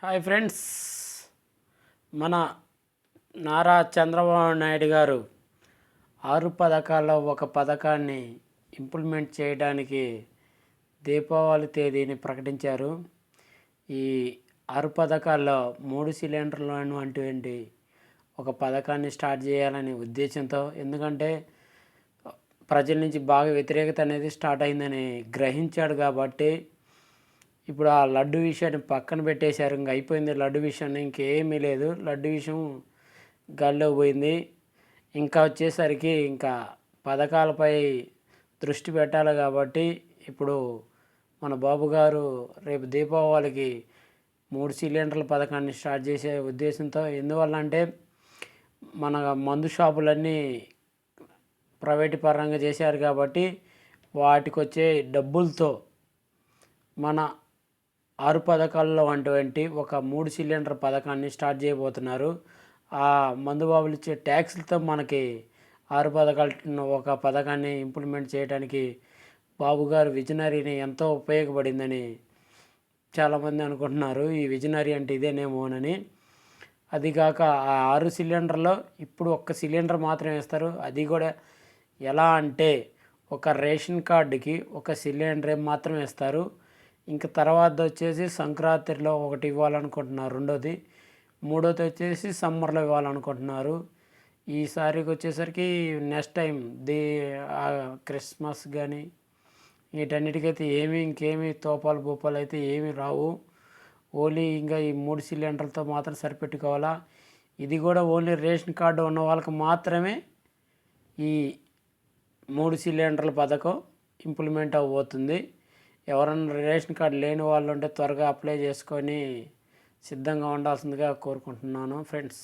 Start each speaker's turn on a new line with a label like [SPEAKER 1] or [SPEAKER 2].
[SPEAKER 1] Hi friends, మన నారా చంద్రబాబు నాయుడు గారు 6 పథకాల్లో ఒక పథకాన్ని ఇంప్లిమెంట్ చేయడానికి దీపావళి తేదీని ప్రకటించారు. ఈ 6 పథకాల్లో 3 సిలిండర్లు అటువంటి ఒక పథకాన్ని స్టార్ట్ చేయాలనే ఉద్దేశంతో, ఎందుకంటే ప్రజల నుంచి బాగా వ్యతిరేకత అనేది స్టార్ట్ అయిందని గ్రహించాడు కాబట్టి ఇప్పుడు ఆ లడ్డు విషయాన్ని పక్కన పెట్టేశారు. ఇంక అయిపోయింది లడ్డు విషయాన్ని, ఇంకేమీ లేదు. లడ్డు విషయం గాల్లో పోయింది. ఇంకా వచ్చేసరికి ఇంకా పథకాలపై దృష్టి పెట్టాలి కాబట్టి ఇప్పుడు మన బాబు గారు రేపు దీపావళికి 3 సిలిండర్ల పథకాన్ని స్టార్ట్ చేసే ఉద్దేశంతో, ఎందువల్ల అంటే మన మందు షాపులన్నీ ప్రైవేటు పరంగా చేశారు కాబట్టి వాటికి వచ్చే డబ్బులతో మన 6 పథకాల్లో అటువంటి ఒక 3 సిలిండర్ పథకాన్ని స్టార్ట్ చేయబోతున్నారు. ఆ మందు బాబులు ఇచ్చే ట్యాక్స్లతో మనకి 6 పథకాలు ఒక పథకాన్ని ఇంప్లిమెంట్ చేయడానికి బాబు గారు విజనరీని ఎంతో ఉపయోగపడిందని చాలామంది అనుకుంటున్నారు. ఈ విజనరీ అంటే ఇదేనేమోనని. అదిగాక ఆ 6 సిలిండర్లో ఇప్పుడు ఒక్క సిలిండర్ మాత్రమే ఇస్తారు. అది కూడా ఎలా అంటే ఒక రేషన్ కార్డుకి ఒక సిలిండర్ మాత్రమే ఇస్తారు. ఇంక తర్వాత వచ్చేసి సంక్రాంతిలో ఒకటి ఇవ్వాలనుకుంటున్నారు, రెండోది. మూడోది వచ్చేసి సమ్మర్లో ఇవ్వాలనుకుంటున్నారు. ఈసారికి వచ్చేసరికి నెక్స్ట్ టైం క్రిస్మస్ కానీ వీటన్నిటికైతే ఇంకేమీ తోపాలు బూపాలు అయితే ఏమీ రావు. ఓన్లీ ఇంకా ఈ 3 సిలిండర్లతో మాత్రం సరిపెట్టుకోవాలా. ఇది కూడా ఓన్లీ రేషన్ కార్డు ఉన్న వాళ్ళకి మాత్రమే ఈ 3 సిలిండర్ల పథకం ఇంప్లిమెంట్ అవ్వబోతుంది. ఎవరన్నా రేషన్ కార్డు లేని వాళ్ళు ఉంటే త్వరగా అప్లై చేసుకొని సిద్ధంగా ఉండాల్సిందిగా కోరుకుంటున్నాను ఫ్రెండ్స్.